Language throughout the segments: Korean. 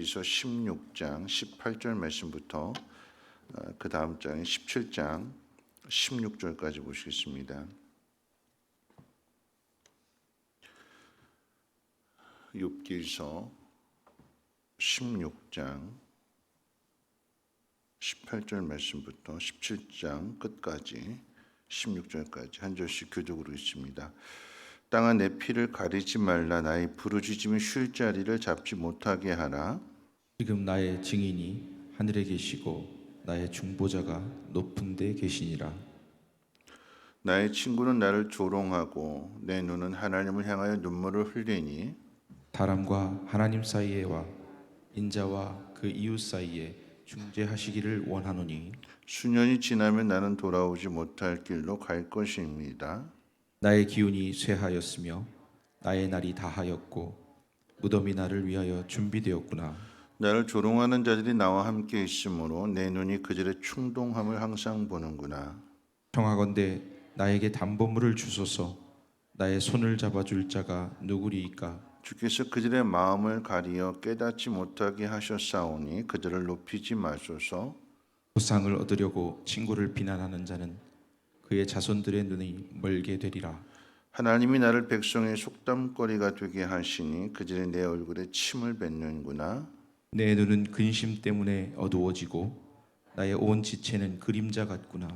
이서 16장 18절 말씀부터 그 다음 장인 17장 16절까지 보시겠습니다. 욥기서 16장 18절 말씀부터 17장 끝까지 16절까지 한 절씩 교독으로 있습니다. 땅아 내 피를 가리지 말라. 나의 부르짖음이 쉴 자리를 잡지 못하게 하라. 지금 나의 증인이 하늘에 계시고 나의 중보자가 높은 데 계시니라. 나의 친구는 나를 조롱하고 내 눈은 하나님을 향하여 눈물을 흘리니 사람과 하나님 사이에와 인자와 그 이웃 사이에 중재하시기를 원하노니 수년이 지나면 나는 돌아오지 못할 길로 갈 것입니다. 나의 기운이 쇠하였으며 나의 날이 다하였고 무덤이 나를 위하여 준비되었구나. 나를 조롱하는 자들이 나와 함께 있으므로 내 눈이 그들의 충동함을 항상 보는구나. 청하건대 나에게 담보물을 주소서. 나의 손을 잡아줄 자가 누구리이까? 주께서 그들의 마음을 가리어 깨닫지 못하게 하셨사오니 그들을 높이지 마소서. 보상을 얻으려고 친구를 비난하는 자는 그의 자손들의 눈이 멀게 되리라. 하나님이 나를 백성의 속담거리가 되게 하시니 그들이 내 얼굴에 침을 뱉는구나. 내 눈은 근심 때문에 어두워지고 나의 온 지체는 그림자 같구나.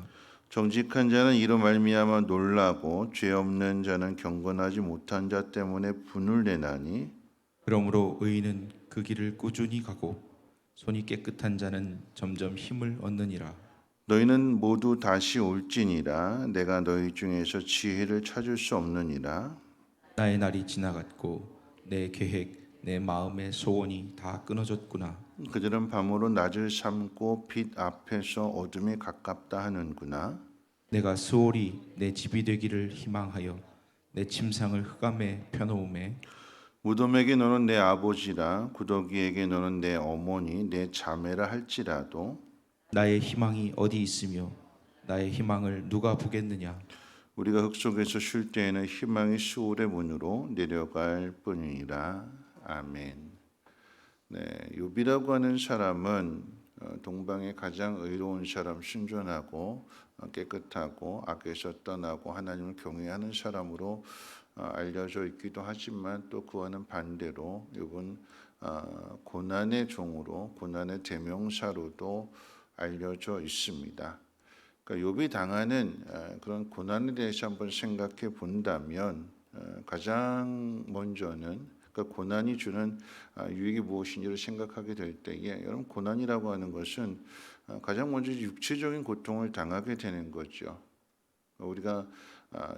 정직한 자는 이로 말미암아 놀라고 죄 없는 자는 경건하지 못한 자 때문에 분을 내나니 그러므로 의인은 그 길을 꾸준히 가고 손이 깨끗한 자는 점점 힘을 얻느니라. 너희는 모두 다시 올지니라. 내가 너희 중에서 지혜를 찾을 수 없느니라. 나의 날이 지나갔고 내 계획, 내 마음의 소원이 다 끊어졌구나. 그들은 밤으로 낮을 삼고 빛 앞에서 어둠이 가깝다 하는구나. 내가 수월이 내 집이 되기를 희망하여 내 침상을 흑암에 펴놓음에 무덤에게 너는 내 아버지라 구더기에게 너는 내 어머니 내 자매라 할지라도 나의 희망이 어디 있으며 나의 희망을 누가 보겠느냐. 우리가 흙 속에서 쉴 때에는 희망이 수월의 문으로 내려갈 뿐이니라. 아멘. 네, 욥이라고 하는 사람은 동방의 가장 의로운 사람, 순전하고 깨끗하고 악에서 떠나고 하나님을 경외하는 사람으로 알려져 있기도 하지만 또 그와는 반대로 욥은 고난의 종으로 고난의 대명사로도 알려져 있습니다. 그러니까 욥이 당하는 그런 고난에 대해서 한번 생각해 본다면 가장 먼저는 그 고난이 주는 유익이 무엇인지를 생각하게 될 때에 여러분 고난이라고 하는 것은 가장 먼저 육체적인 고통을 당하게 되는 거죠. 우리가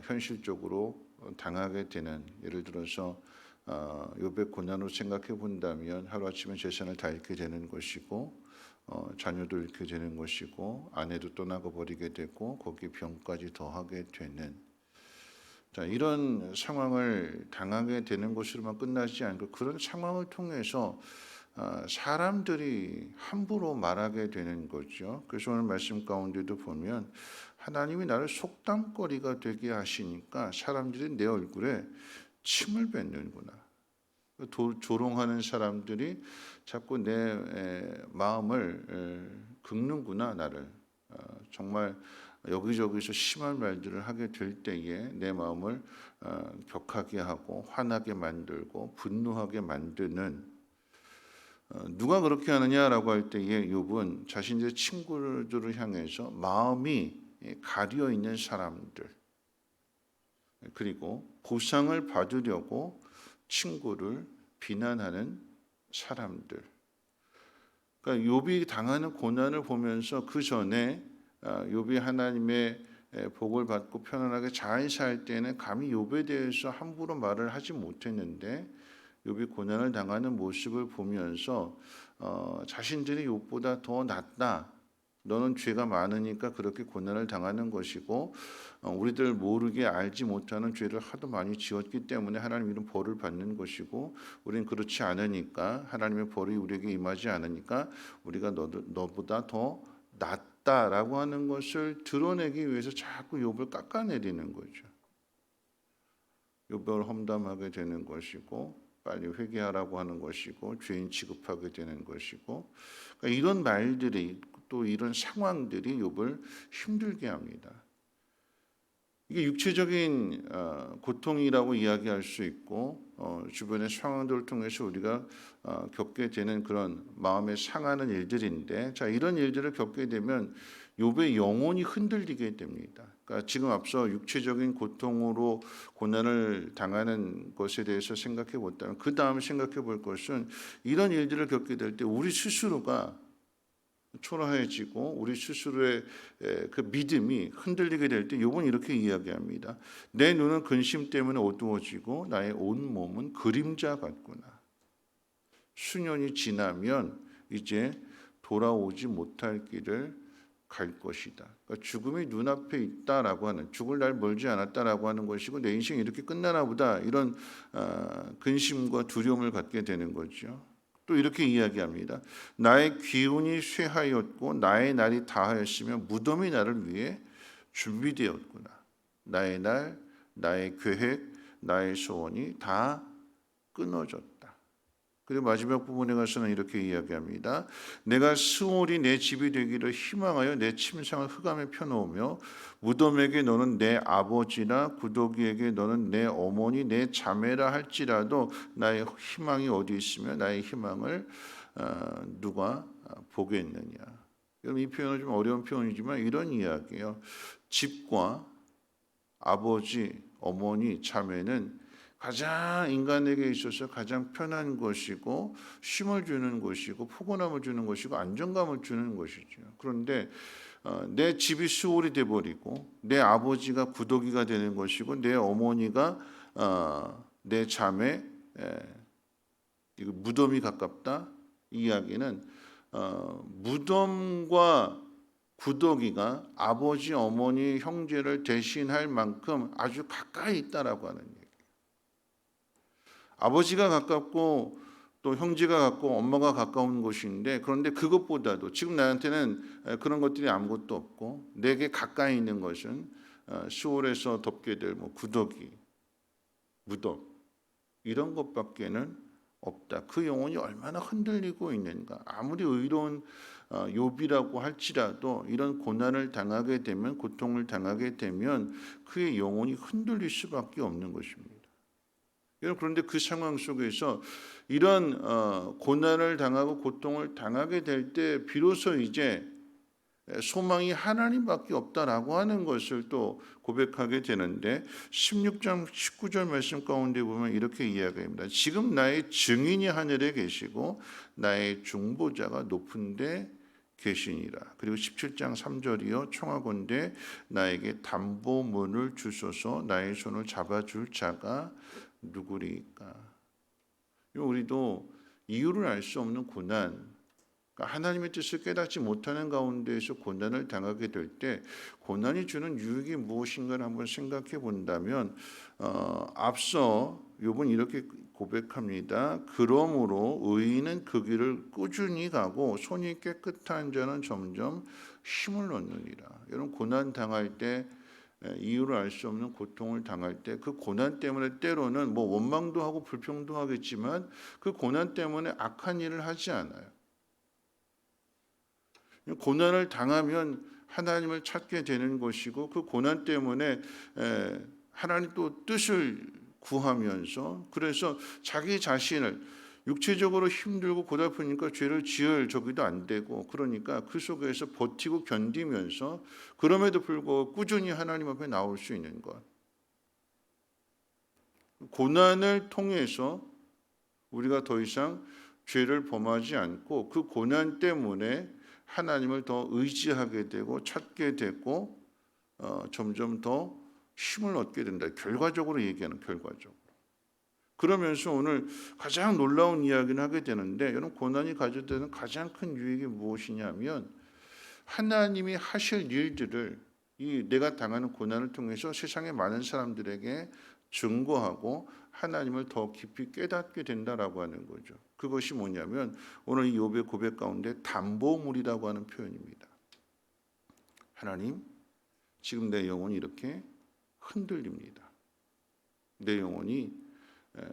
현실적으로 당하게 되는 예를 들어서 욥의 고난으로 생각해 본다면 하루아침에 재산을 다 잃게 되는 것이고 자녀도 잃게 되는 것이고 아내도 떠나가 버리게 되고 거기에 병까지 더하게 되는 이런 상황을 당하게 되는 것으로만 끝나지 않고 그런 상황을 통해서 사람들이 함부로 말하게 되는 거죠. 그래서 오늘 말씀 가운데도 보면 하나님이 나를 속담거리가 되게 하시니까 사람들이 내 얼굴에 침을 뱉는구나. 조롱하는 사람들이 자꾸 내 마음을 긁는구나. 나를 정말 여기저기서 심한 말들을 하게 될 때에 내 마음을 격하게 하고 화나게 만들고 분노하게 만드는 누가 그렇게 하느냐라고 할 때에 욥은 자신의 친구들을 향해서 마음이 가려 있는 사람들 그리고 보상을 받으려고 친구를 비난하는 사람들. 그러니까 욥이 당하는 고난을 보면서 그 전에 욥이 하나님의 복을 받고 편안하게 잘 살 때는 감히 욥에 대해서 함부로 말을 하지 못했는데 욥이 고난을 당하는 모습을 보면서 자신들이 욥보다 더 낫다. 너는 죄가 많으니까 그렇게 고난을 당하는 것이고 우리들 모르게 알지 못하는 죄를 하도 많이 지었기 때문에 하나님 이런 벌을 받는 것이고 우리는 그렇지 않으니까 하나님의 벌이 우리에게 임하지 않으니까 우리가 너보다 더 낫다라고 하는 것을 드러내기 위해서 자꾸 욥을 깎아내리는 거죠. 욥을 험담하게 되는 것이고 빨리 회개하라고 하는 것이고 죄인 취급하게 되는 것이고 그러니까 이런 말들이 또 이런 상황들이 욥을 힘들게 합니다. 이게 육체적인 고통이라고 이야기할 수 있고 주변의 상황들을 통해서 우리가 겪게 되는 그런 마음에 상하는 일들인데 자 이런 일들을 겪게 되면 욥의 영혼이 흔들리게 됩니다. 그러니까 지금 앞서 육체적인 고통으로 고난을 당하는 것에 대해서 생각해 본다면 그 다음 생각해 볼 것은 이런 일들을 겪게 될 때 우리 스스로가 초라해지고 우리 스스로의 그 믿음이 흔들리게 될 때 욥은 이렇게 이야기합니다. 내 눈은 근심 때문에 어두워지고 나의 온 몸은 그림자 같구나. 수년이 지나면 이제 돌아오지 못할 길을 갈 것이다. 그러니까 죽음이 눈앞에 있다라고 하는 죽을 날 멀지 않았다라고 하는 것이고 내 인생이 이렇게 끝나나 보다 이런 근심과 두려움을 갖게 되는 거죠. 또 이렇게 이야기합니다. 나의 기운이 쇠하였고 나의 날이 다하였으며 무덤이 나를 위해 준비되었구나. 나의 날, 나의 계획, 나의 소원이 다 끊어졌다. 그리고 마지막 부분에 가서는 이렇게 이야기합니다. 내가 스올이 내 집이 되기를 희망하여 내 침상을 흑암에 펴놓으며 무덤에게 너는 내 아버지나 구더기에게 너는 내 어머니 내 자매라 할지라도 나의 희망이 어디 있으며 나의 희망을 누가 보겠느냐. 여러분 이 표현은 좀 어려운 표현이지만 이런 이야기예요. 집과 아버지, 어머니, 자매는 가장 인간에게 있어서 가장 편한 것이고 쉼을 주는 것이고 포근함을 주는 것이고 안정감을 주는 것이죠. 그런데 내 집이 수월이 돼버리고 내 아버지가 구더기가 되는 것이고 내 어머니가 내 자매 이거 무덤이 가깝다. 이 이야기는 무덤과 구더기가 아버지, 어머니, 형제를 대신할 만큼 아주 가까이 있다라고 하는 얘기예요. 아버지가 가깝고 또 형제가 가깝고 엄마가 가까운 곳인데 그런데 그것보다도 지금 나한테는 그런 것들이 아무것도 없고 내게 가까이 있는 것은 수월에서 덮게 될 뭐 구더기, 무덤 이런 것밖에는 없다. 그 영혼이 얼마나 흔들리고 있는가. 아무리 의로운 욥이라고 할지라도 이런 고난을 당하게 되면 고통을 당하게 되면 그의 영혼이 흔들릴 수밖에 없는 것입니다. 여러분 그런데 그 상황 속에서 이런 고난을 당하고 고통을 당하게 될 때 비로소 이제 소망이 하나님밖에 없다라고 하는 것을 또 고백하게 되는데 16장 19절 말씀 가운데 보면 이렇게 이야기합니다. 지금 나의 증인이 하늘에 계시고 나의 중보자가 높은 데 계시니라. 그리고 17장 3절이요 청하건대 나에게 담보문을 주소서 나의 손을 잡아줄 자가 누구리까? 우리도 이유를 알 수 없는 고난, 그러니까 하나님의 뜻을 깨닫지 못하는 가운데에서 고난을 당하게 될 때 고난이 주는 유익이 무엇인가를 한번 생각해 본다면 앞서 욥은 이렇게 고백합니다. 그러므로 의인은 그 길을 꾸준히 가고 손이 깨끗한 자는 점점 힘을 얻느니라. 여러분 고난 당할 때 이유를 알 수 없는 고통을 당할 때 그 고난 때문에 때로는 뭐 원망도 하고 불평도 하겠지만 그 고난 때문에 악한 일을 하지 않아요. 고난을 당하면 하나님을 찾게 되는 것이고 그 고난 때문에 하나님 또 뜻을 구하면서 그래서 자기 자신을 육체적으로 힘들고 고달프니까 죄를 지을 저기도 안 되고 그러니까 그 속에서 버티고 견디면서 그럼에도 불구하고 꾸준히 하나님 앞에 나올 수 있는 것. 고난을 통해서 우리가 더 이상 죄를 범하지 않고 그 고난 때문에 하나님을 더 의지하게 되고 찾게 되고 점점 더 힘을 얻게 된다. 결과적으로 얘기하는 결과적으로. 그러면서 오늘 가장 놀라운 이야기를 하게 되는데 여러분 고난이 가져다는 가장 큰 유익이 무엇이냐면 하나님이 하실 일들을 이 내가 당하는 고난을 통해서 세상의 많은 사람들에게 증거하고 하나님을 더 깊이 깨닫게 된다라고 하는 거죠. 그것이 뭐냐면 오늘 이 욥의 고백 가운데 담보물이라고 하는 표현입니다. 하나님, 지금 내 영혼이 이렇게 흔들립니다. 내 영혼이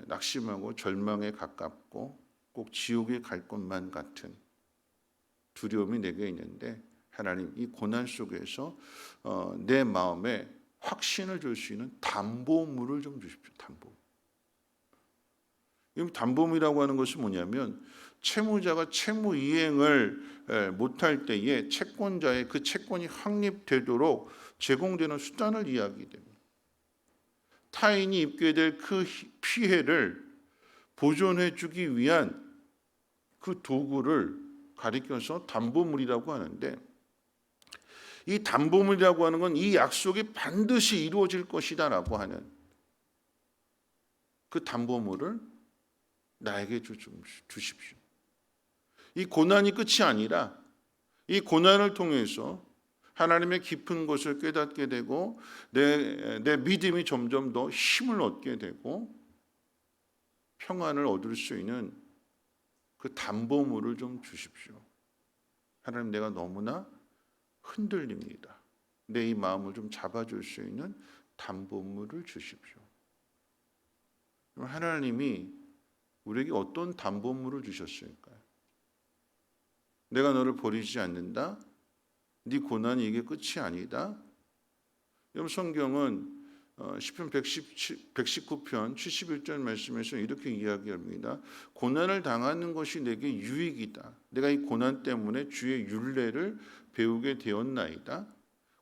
낙심하고 절망에 가깝고 꼭 지옥에 갈 것만 같은 두려움이 내게 있는데, 하나님 이 고난 속에서 내 마음에 확신을 줄 수 있는 담보물을 좀 주십시오. 담보. 이 담보물이라고 하는 것은 뭐냐면, 채무자가 채무 이행을 못할 때에 채권자의 그 채권이 확립되도록 제공되는 수단을 이야기됩니다. 타인이 입게 될 그 피해를 보존해 주기 위한 그 도구를 가리켜서 담보물이라고 하는데, 이 담보물이라고 하는 건 이 약속이 반드시 이루어질 것이다라고 하는 그 담보물을 나에게 주십시오. 이 고난이 끝이 아니라 이 고난을 통해서 하나님의 깊은 것을 깨닫게 되고 내 믿음이 점점 더 힘을 얻게 되고 평안을 얻을 수 있는 그 담보물을 좀 주십시오. 하나님, 내가 너무나 흔들립니다. 내 이 마음을 좀 잡아줄 수 있는 담보물을 주십시오. 하나님이 우리에게 어떤 담보물을 주셨을까요? 내가 너를 버리지 않는다. 네 고난이 이게 끝이 아니다. 여러분, 성경은 시편 119편 71절 말씀에서 이렇게 이야기합니다. 고난을 당하는 것이 내게 유익이다. 내가 이 고난 때문에 주의 율례를 배우게 되었나이다.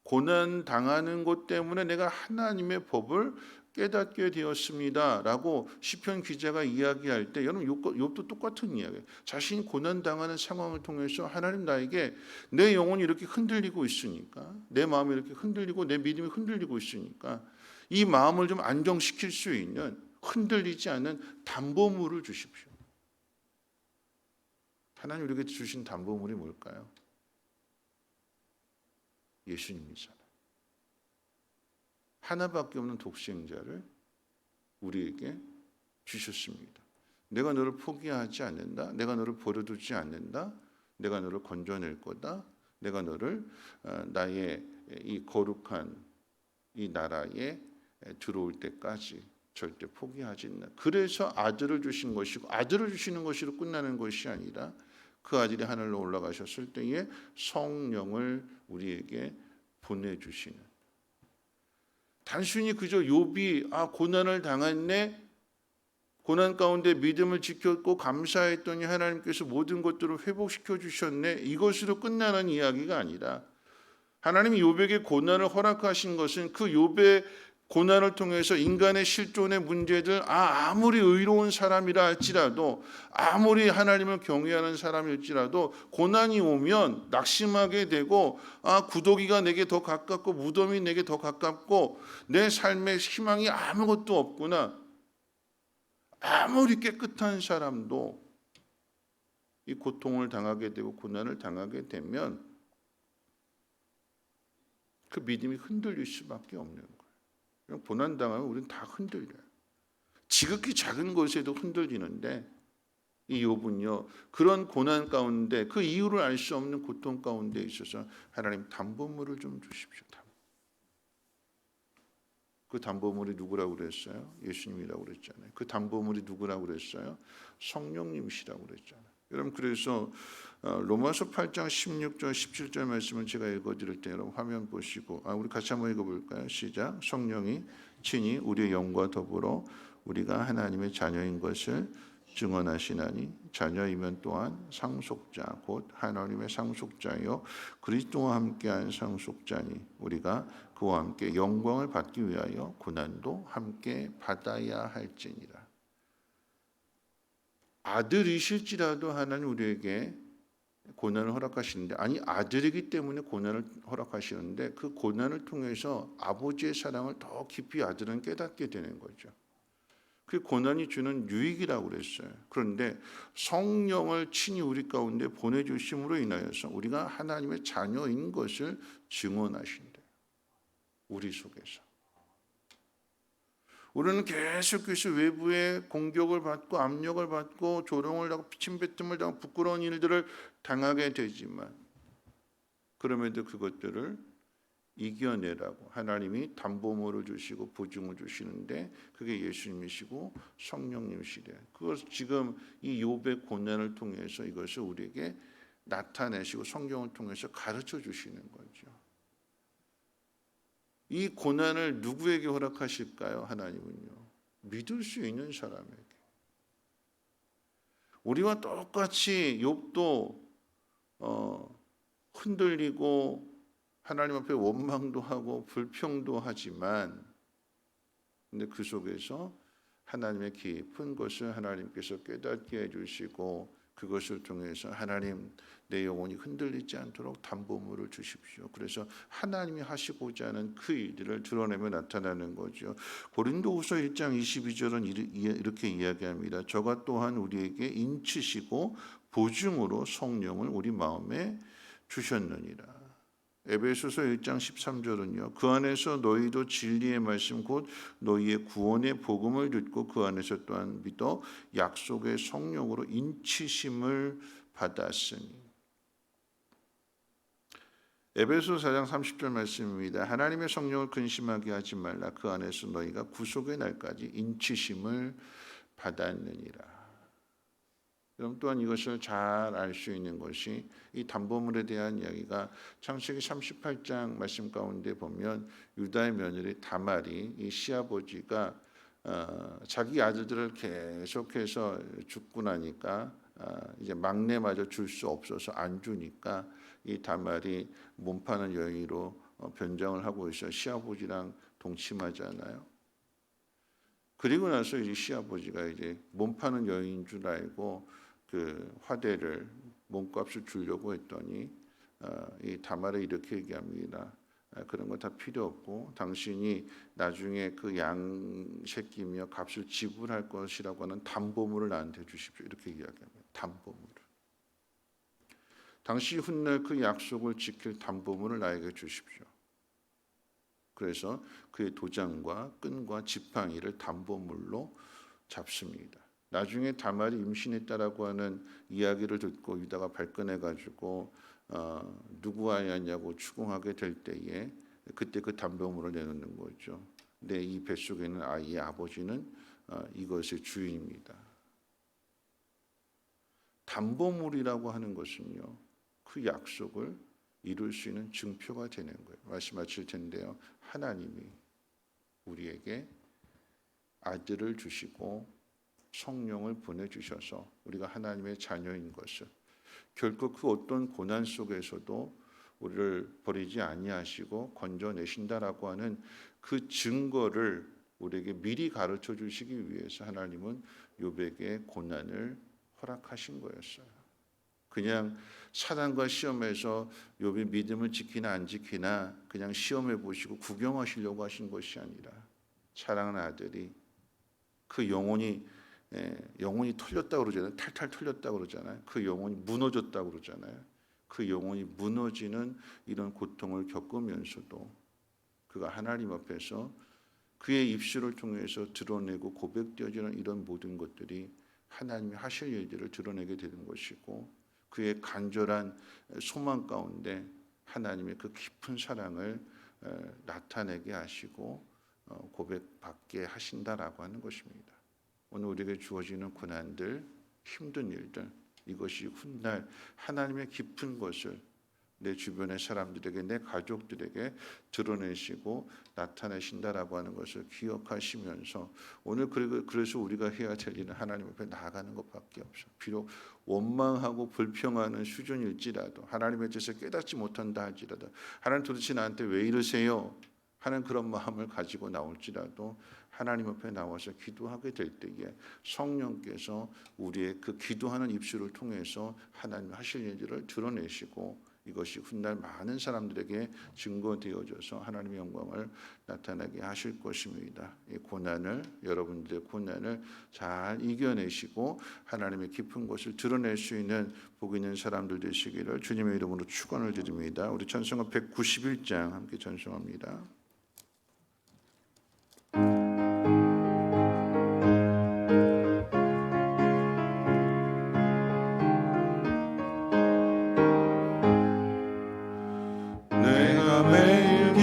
고난 당하는 것 때문에 내가 하나님의 법을 깨닫게 되었습니다. 라고 시편 기자가 이야기할 때, 여러분 욥도 똑같은 이야기예요. 자신이 고난 당하는 상황을 통해서 하나님, 나에게 내 영혼이 이렇게 흔들리고 있으니까, 내 마음이 이렇게 흔들리고 내 믿음이 흔들리고 있으니까 이 마음을 좀 안정시킬 수 있는, 흔들리지 않는 담보물을 주십시오. 하나님 우리에게 주신 담보물이 뭘까요? 예수님이잖아요. 하나밖에 없는 독생자를 우리에게 주셨습니다. 내가 너를 포기하지 않는다. 내가 너를 버려두지 않는다. 내가 너를 건져낼 거다. 내가 너를 나의 이 거룩한 이 나라에 들어올 때까지 절대 포기하지 않는다. 그래서 아들을 주신 것이고, 아들을 주시는 것으로 끝나는 것이 아니라 그 아들이 하늘로 올라가셨을 때에 성령을 우리에게 보내주시는, 단순히 그저 욥이 고난을 당했네, 고난 가운데 믿음을 지켰고 감사했더니 하나님께서 모든 것들을 회복시켜 주셨네, 이것으로 끝나는 이야기가 아니라, 하나님이 욥에게 고난을 허락하신 것은 그 욥의 고난을 통해서 인간의 실존의 문제들, 아무리 의로운 사람이라 할지라도, 아무리 하나님을 경외하는 사람일지라도 고난이 오면 낙심하게 되고, 구더기가 내게 더 가깝고 무덤이 내게 더 가깝고 내 삶의 희망이 아무것도 없구나. 아무리 깨끗한 사람도 이 고통을 당하게 되고 고난을 당하게 되면 그 믿음이 흔들릴 수밖에 없는 거예요. 고난당하면 우리는 다 흔들려요. 지극히 작은 것에도 흔들리는데, 이 욥은요, 그런 고난 가운데, 그 이유를 알 수 없는 고통 가운데 있어서 하나님 담보물을 좀 주십시오. 그 담보물이 누구라고 그랬어요? 예수님이라고 그랬잖아요. 그 담보물이 누구라고 그랬어요? 성령님이시라고 그랬잖아요. 여러분, 그래서 로마서 8장 16절 17절 말씀을 제가 읽어드릴 때 여러분 화면 보시고, 우리 같이 한번 읽어볼까요? 시작. 성령이 친히 우리의 영과 더불어 우리가 하나님의 자녀인 것을 증언하시나니, 자녀이면 또한 상속자 곧 하나님의 상속자요 그리스도와 함께한 상속자니, 우리가 그와 함께 영광을 받기 위하여 고난도 함께 받아야 할지니라. 아들이실지라도 하나님 우리에게 고난을 허락하시는데, 아들이기 때문에 고난을 허락하시는데, 그 고난을 통해서 아버지의 사랑을 더 깊이 아들은 깨닫게 되는 거죠. 그 고난이 주는 유익이라고 그랬어요. 그런데 성령을 친히 우리 가운데 보내주심으로 인하여서 우리가 하나님의 자녀인 것을 증언하신대요. 우리 속에서. 우리는 계속해서 외부의 공격을 받고 압력을 받고 조롱을 하고 침뱉음을 당하고 부끄러운 일들을 당하게 되지만, 그럼에도 그것들을 이겨내라고 하나님이 담보물을 주시고 보증을 주시는데 그게 예수님이시고 성령님이시래. 그것 지금 이 욥의 고난을 통해서 이것을 우리에게 나타내시고 성경을 통해서 가르쳐 주시는 거죠. 이 고난을 누구에게 허락하실까요? 하나님은요. 믿을 수 있는 사람에게. 우리와 똑같이 욥도 흔들리고 하나님 앞에 원망도 하고 불평도 하지만 근데 그 속에서 하나님의 깊은 것을 하나님께서 깨닫게 해주시고 그것을 통해서 하나님 내 영혼이 흔들리지 않도록 담보물을 주십시오. 그래서 하나님이 하시고자 하는 그 일들을 드러내며 나타나는 거죠. 고린도후서 1장 22절은 이렇게 이야기합니다. 저가 또한 우리에게 인치시고 보증으로 성령을 우리 마음에 주셨느니라. 에베소서 1장 13절은요. 그 안에서 너희도 진리의 말씀 곧 너희의 구원의 복음을 듣고 그 안에서 또한 믿어 약속의 성령으로 인치심을 받았으니. 에베소 4장 30절 말씀입니다. 하나님의 성령을 근심하게 하지 말라. 그 안에서 너희가 구속의 날까지 인치심을 받았느니라. 그럼 또한 이것을 잘 알 수 있는 것이 이 담보물에 대한 이야기가 창세기 38장 말씀 가운데 보면 유다의 며느리 다말이 이 시아버지가 자기 아들들을 계속해서 죽고 나니까 이제 막내마저 줄 수 없어서 안 주니까 이 다말이 몸 파는 여인으로 변장을 하고 있어 시아버지랑 동침하잖아요. 그리고 나서 이제 시아버지가 이제 몸 파는 여인인 줄 알고 그 화대를 몸값을 주려고 했더니 이 다말이 이렇게 얘기합니다. 그런 거 다 필요 없고 당신이 나중에 그 양 새끼며 값을 지불할 것이라고 하는 담보물을 나한테 주십시오. 이렇게 이야기합니다. 담보물을. 당시 훗날 그 약속을 지킬 담보물을 나에게 주십시오. 그래서 그의 도장과 끈과 지팡이를 담보물로 잡습니다. 나중에 다말이 임신했다라고 하는 이야기를 듣고 유다가 발끈해가지고 누구 아이냐고 추궁하게 될 때에 그때 그 담보물을 내놓는 거죠. 근데 이 뱃속에 있는 아이의 아버지는 이것의 주인입니다. 담보물이라고 하는 것은요, 그 약속을 이룰 수 있는 증표가 되는 거예요. 말씀 마칠 텐데요. 하나님이 우리에게 아들을 주시고 성령을 보내주셔서 우리가 하나님의 자녀인 것을 결코 그 어떤 고난 속에서도 우리를 버리지 아니하시고 건져내신다라고 하는 그 증거를 우리에게 미리 가르쳐 주시기 위해서 하나님은 욥에게 고난을 허락하신 거였어요. 그냥 사단과 시험에서 욥이 믿음을 지키나 안 지키나 그냥 시험해 보시고 구경하시려고 하신 것이 아니라 사랑하는 아들이 그 영혼이 털렸다고 그러잖아요. 탈탈 털렸다고 그러잖아요. 그 영혼이 무너졌다고 그러잖아요. 그 영혼이 무너지는 이런 고통을 겪으면서도 그가 하나님 앞에서 그의 입술을 통해서 드러내고 고백되어지는 이런 모든 것들이 하나님이 하실 일들을 드러내게 되는 것이고 그의 간절한 소망 가운데 하나님의 그 깊은 사랑을 나타내게 하시고 고백받게 하신다라고 하는 것입니다. 오늘 우리에게 주어지는 고난들, 힘든 일들, 이것이 훗날 하나님의 깊은 것을 내 주변의 사람들에게, 내 가족들에게 드러내시고 나타내신다라고 하는 것을 기억하시면서 오늘 그래서 우리가 해야 될 일은 하나님 앞에 나아가는 것밖에 없어. 비록 원망하고 불평하는 수준일지라도 하나님의 뜻을 깨닫지 못한다 할지라도 하나님 도대체 나한테 왜 이러세요? 하는 그런 마음을 가지고 나올지라도 하나님 앞에 나와서 기도하게 될 때에 성령께서 우리의 그 기도하는 입술을 통해서 하나님 하실 일들을 드러내시고 이것이 훗날 많은 사람들에게 증거되어져서 하나님의 영광을 나타나게 하실 것입니다. 이 고난을 여러분들의 고난을 잘 이겨내시고 하나님의 깊은 것을 드러낼 수 있는 복 있는 사람들 되시기를 주님의 이름으로 축원을 드립니다. 우리 찬송가 191장 함께 찬송합니다. 내가 매일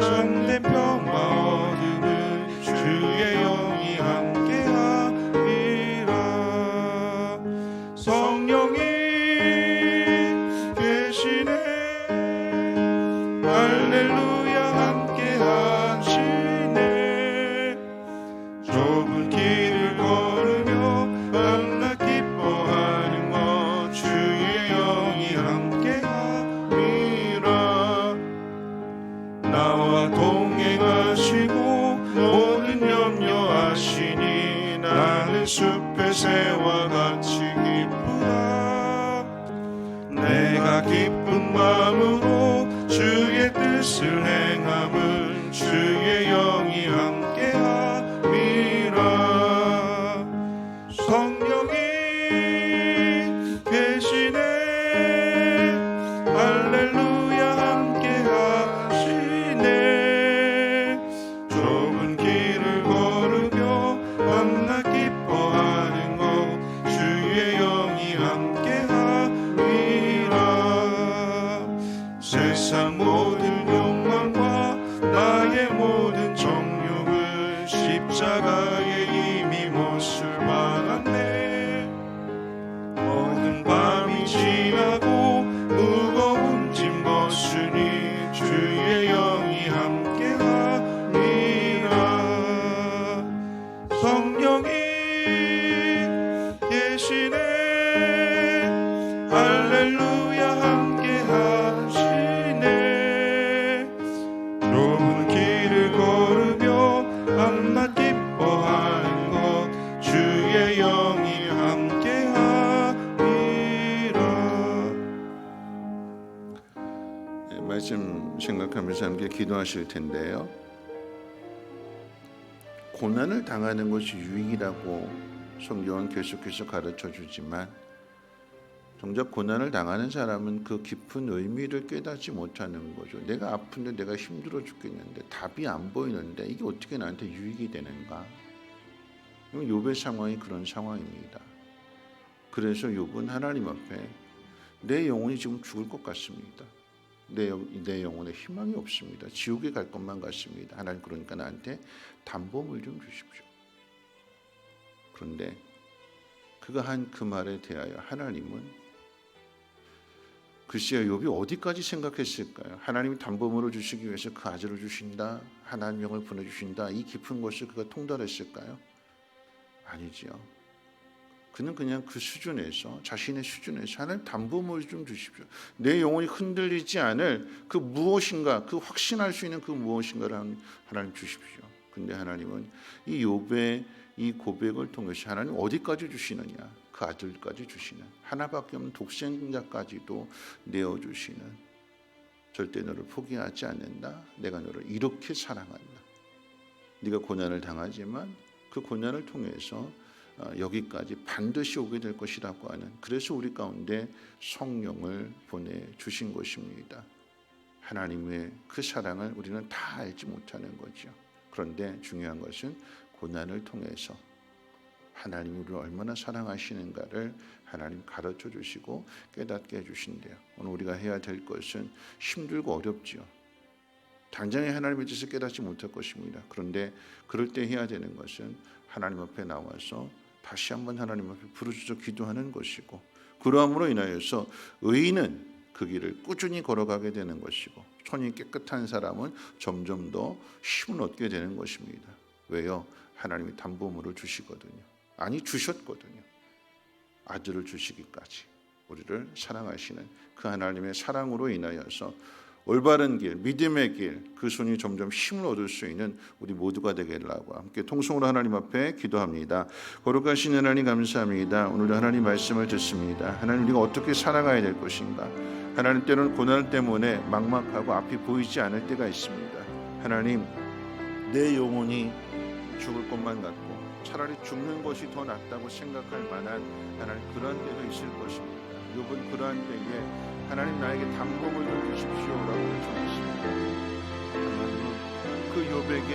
참된 평화 얻으는 주의 영이 함께하리라. 성령이 계시네. 할렐루야 함께하시네. 좁은 길을 걸으며 만나 기뻐하는 것 주의 영이 함께하리라. 나와 동행하시고 모든 염려하시니 나는 숲의 새와 같이 기쁘다. 내가 기쁜 마음으로 주의 뜻을 행함은 주의 영이 함께함이라. 성령이 계시네. 할렐루야 함께하시네. 좁은 길을 걸으며 만나 기뻐하는 것 주의 영이 함께함이라. 세상 모든 욕망과 나의 모든 정욕은 십자가에 이미 못을 박았네. 어두운 밤이 지나고 무거운 짐 벗으니 주의 영이 함께하리라. 성령이 계시네. 할렐루야 함께하시네. 좁은 길을 걸으며 만나 기뻐하는 것 주의 영이 함께하리라. 말씀 생각하면서 함께 기도하실 텐데요. 고난을 당하는 것이 유익이라고 성경은 계속해서 가르쳐 주지만 정작 고난을 당하는 사람은 그 깊은 의미를 깨닫지 못하는 거죠. 내가 아픈데 내가 힘들어 죽겠는데 답이 안 보이는데 이게 어떻게 나한테 유익이 되는가? 욥의 상황이 그런 상황입니다. 그래서 욥은 하나님 앞에 내 영혼이 지금 죽을 것 같습니다. 내 영혼에 희망이 없습니다. 지옥에 갈 것만 같습니다. 하나님, 그러니까 나한테 담보물 좀 주십시오. 그런데 그가 한 그 말에 대하여 하나님은 글쎄요, 욥이 어디까지 생각했을까요? 하나님이 담보물을 주시기 위해서 그 아들을 주신다, 하나님 영을 보내주신다, 이 깊은 것을 그가 통달했을까요? 아니지요. 그는 그냥 그 수준에서, 자신의 수준에서 하나님 담보물 좀 주십시오. 내 영혼이 흔들리지 않을 그 무엇인가, 그 확신할 수 있는 그 무엇인가를 하나님 주십시오. 근데 하나님은 이 욥의 이 고백을 통해서 하나님 어디까지 주시느냐? 그 아들까지 주시는, 하나밖에 없는 독생자까지도 내어주시는, 절대 너를 포기하지 않는다. 내가 너를 이렇게 사랑한다. 네가 고난을 당하지만 그 고난을 통해서 여기까지 반드시 오게 될 것이라고 하는, 그래서 우리 가운데 성령을 보내주신 것입니다. 하나님의 그 사랑을 우리는 다 알지 못하는 거죠. 그런데 중요한 것은 고난을 통해서 하나님이 우리를 얼마나 사랑하시는가를 하나님 가르쳐 주시고 깨닫게 해주신대요. 오늘 우리가 해야 될 것은 힘들고 어렵지요. 당장에 하나님의 뜻을 깨닫지 못할 것입니다. 그런데 그럴 때 해야 되는 것은 하나님 앞에 나와서 다시 한번 하나님 앞에 부르짖어 기도하는 것이고, 그러함으로 인하여서 의인은 그 길을 꾸준히 걸어가게 되는 것이고, 손이 깨끗한 사람은 점점 더 힘을 얻게 되는 것입니다. 왜요? 하나님이 담보물을 주시거든요. 아니, 주셨거든요. 아들을 주시기까지 우리를 사랑하시는 그 하나님의 사랑으로 인하여서 올바른 길, 믿음의 길, 그 손이 점점 힘을 얻을 수 있는 우리 모두가 되겠라고 함께 통성으로 하나님 앞에 기도합니다. 거룩하신 하나님 감사합니다. 오늘도 하나님 말씀을 듣습니다. 하나님, 우리가 어떻게 살아가야 될 것인가? 하나님, 때로는 고난 때문에 막막하고 앞이 보이지 않을 때가 있습니다. 하나님, 내 영혼이 죽을 것만 같고 차라리 죽는 것이 더 낫다고 생각할 만한 하나님, 그러한 때도 있을 것입니다. 욥은 그러한 때에 하나님, 나에게 담보물 좀 주십시오라고 요청했습니다. 하나님, 그 욥에게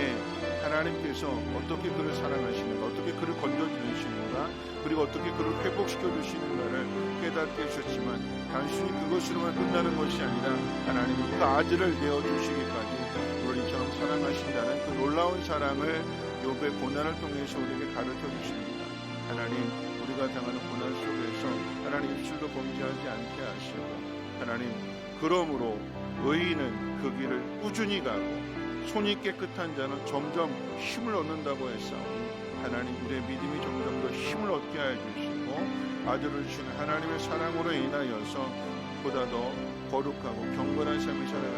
하나님께서 어떻게 그를 사랑하시는가, 어떻게 그를 건져주시는가, 그리고 어떻게 그를 회복시켜 주시는가를 깨닫게 해주셨지만, 단순히 그것으로만 끝나는 것이 아니라 하나님은 그 아들을 내어주시기까지 오늘 이처럼 놀라운 사랑을 욥의 고난을 통해서 우리에게 가르쳐 주십니다. 하나님, 우리가 당하는 고난 속에서 하나님 입술도 범죄하지 않게 하시고, 하나님, 그러므로 의인은 그 길을 꾸준히 가고 손이 깨끗한 자는 점점 힘을 얻는다고 했사오니, 하나님, 우리의 믿음이 점점 더 힘을 얻게 해주시고 아들을 주신 하나님의 사랑으로 인하여서 보다 더 거룩하고 경건한 삶을 살아갈